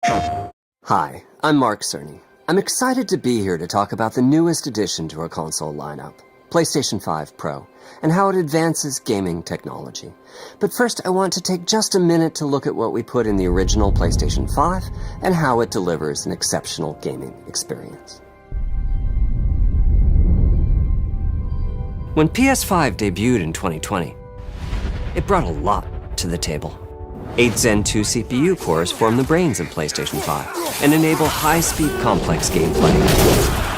Hi, I'm Mark Cerny. I'm excited to be here to talk about the newest addition to our console lineup, PlayStation 5 Pro, and how it advances gaming technology. But first, I want to take just a minute to look at what we put in the original PlayStation 5 and how it delivers an exceptional gaming experience. When PS5 debuted in 2020, it brought a lot to the table. 8 Zen 2 CPU cores form the brains of PlayStation 5 and enable high-speed, complex gameplay,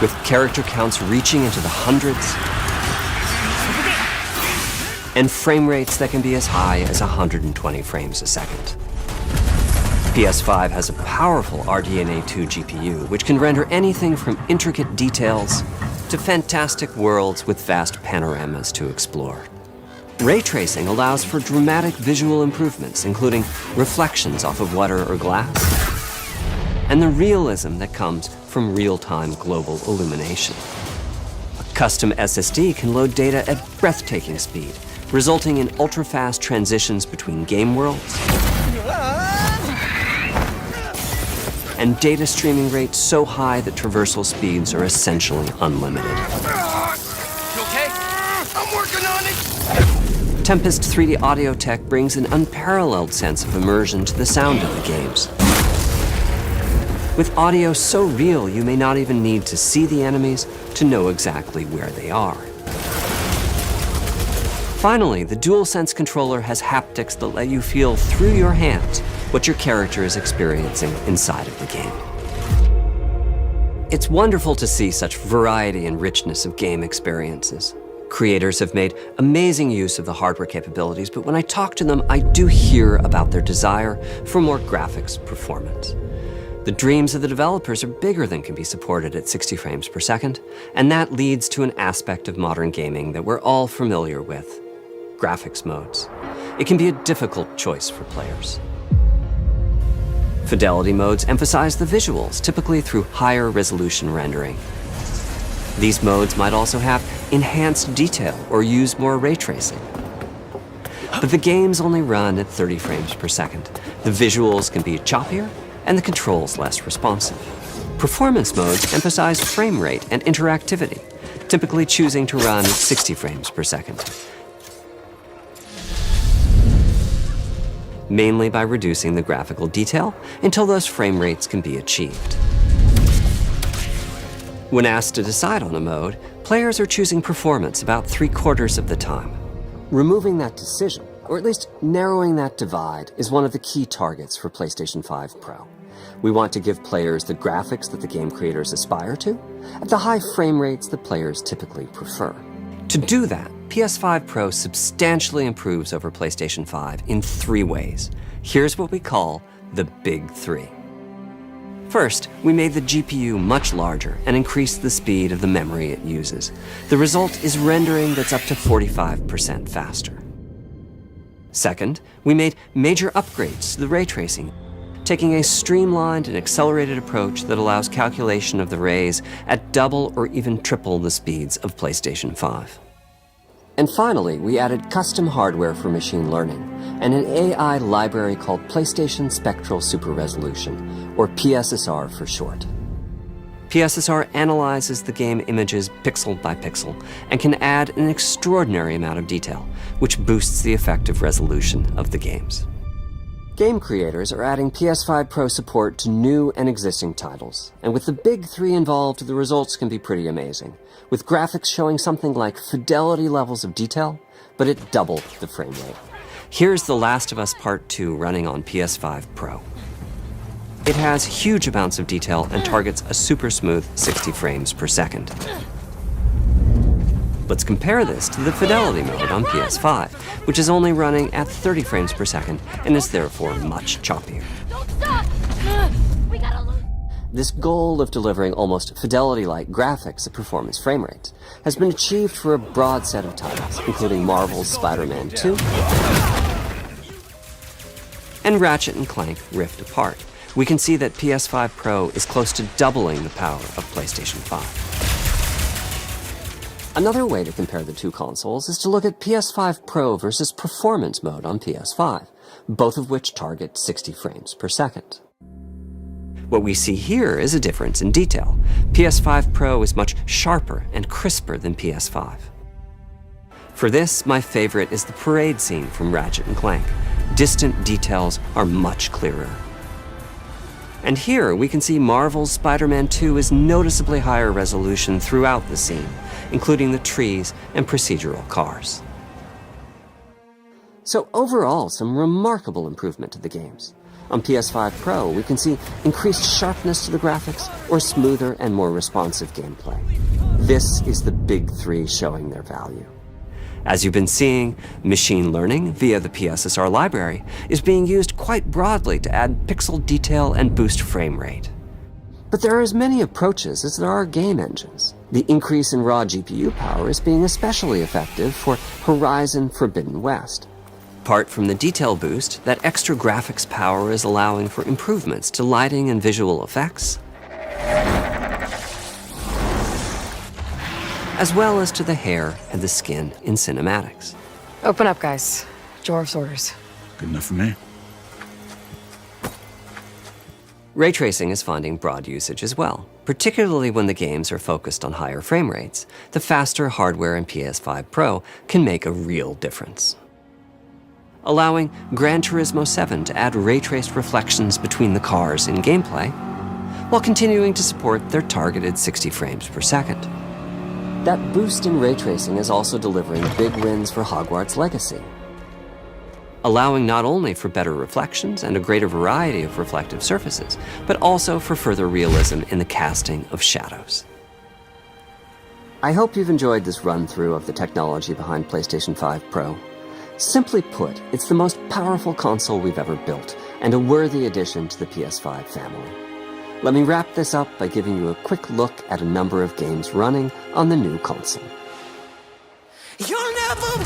with character counts reaching into the hundreds and frame rates that can be as high as 120 frames a second. PS5 has a powerful RDNA 2 GPU, which can render anything from intricate details to fantastic worlds with vast panoramas to explore. Ray tracing allows for dramatic visual improvements, including reflections off of water or glass, and the realism that comes from real-time global illumination. A custom SSD can load data at breathtaking speed, resulting in ultra-fast transitions between game worlds and data streaming rates so high that traversal speeds are essentially unlimited. You okay? I'm working on it! Tempest 3D audio tech brings an unparalleled sense of immersion to the sound of the games. With audio so real, you may not even need to see the enemies to know exactly where they are. Finally, the DualSense controller has haptics that let you feel through your hands what your character is experiencing inside of the game. It's wonderful to see such variety and richness of game experiences. Creators have made amazing use of the hardware capabilities, but when I talk to them, I do hear about their desire for more graphics performance. The dreams of the developers are bigger than can be supported at 60 frames per second, and that leads to an aspect of modern gaming that we're all familiar with: graphics modes. It can be a difficult choice for players. Fidelity modes emphasize the visuals, typically through higher resolution rendering. These modes might also have enhanced detail or use more ray tracing. But the games only run at 30 frames per second. The visuals can be choppier and the controls less responsive. Performance modes emphasize frame rate and interactivity, typically choosing to run at 60 frames per second, mainly by reducing the graphical detail until those frame rates can be achieved. When asked to decide on a mode, players are choosing performance about 3/4 of the time. Removing that decision, or at least narrowing that divide, is one of the key targets for PlayStation 5 Pro. We want to give players the graphics that the game creators aspire to, at the high frame rates that players typically prefer. To do that, PS5 Pro substantially improves over PlayStation 5 in 3 ways. Here's what we call the Big 3. First, we made the GPU much larger and increased the speed of the memory it uses. The result is rendering that's up to 45% faster. Second, we made major upgrades to the ray tracing, taking a streamlined and accelerated approach that allows calculation of the rays at double or even triple the speeds of PlayStation 5. And finally, we added custom hardware for machine learning and an AI library called PlayStation Spectral Super Resolution, or PSSR for short. PSSR analyzes the game images pixel by pixel and can add an extraordinary amount of detail, which boosts the effective resolution of the games. Game creators are adding PS5 Pro support to new and existing titles, and with the Big 3 involved, the results can be pretty amazing, with graphics showing something like fidelity levels of detail, but at double the frame rate. Here's The Last of Us Part 2 running on PS5 Pro. It has huge amounts of detail and targets a super smooth 60 frames per second. Let's compare this to the fidelity mode on PS5, which is only running at 30 frames per second and is therefore much choppier. Don't stop! We gotta lose. This goal of delivering almost fidelity-like graphics at performance frame rates has been achieved for a broad set of titles, including Marvel's Spider-Man 2 and Ratchet & Clank Rift Apart. We can see that PS5 Pro is close to doubling the power of PlayStation 5. Another way to compare the two consoles is to look at PS5 Pro versus Performance mode on PS5, both of which target 60 frames per second. What we see here is a difference in detail. PS5 Pro is much sharper and crisper than PS5. For this, my favorite is the parade scene from Ratchet & Clank. Distant details are much clearer. And here we can see Marvel's Spider-Man 2 is noticeably higher resolution throughout the scene, including the trees and procedural cars. So overall, some remarkable improvement to the games. On PS5 Pro, we can see increased sharpness to the graphics or smoother and more responsive gameplay. This is the big three showing their value. As you've been seeing, machine learning via the PSSR library is being used quite broadly to add pixel detail and boost frame rate. But there are as many approaches as there are game engines. The increase in raw GPU power is being especially effective for Horizon Forbidden West. Apart from the detail boost, that extra graphics power is allowing for improvements to lighting and visual effects, as well as to the hair and the skin in cinematics. Open up, guys. Jorv's orders. Good enough for me. Ray tracing is finding broad usage as well, particularly when the games are focused on higher frame rates. The faster hardware in PS5 Pro can make a real difference, allowing Gran Turismo 7 to add ray-traced reflections between the cars in gameplay, while continuing to support their targeted 60 frames per second. That boost in ray tracing is also delivering big wins for Hogwarts Legacy, allowing not only for better reflections and a greater variety of reflective surfaces, but also for further realism in the casting of shadows. I hope you've enjoyed this run-through of the technology behind PlayStation 5 Pro. Simply put, it's the most powerful console we've ever built, and a worthy addition to the PS5 family. Let me wrap this up by giving you a quick look at a number of games running on the new console. You'll never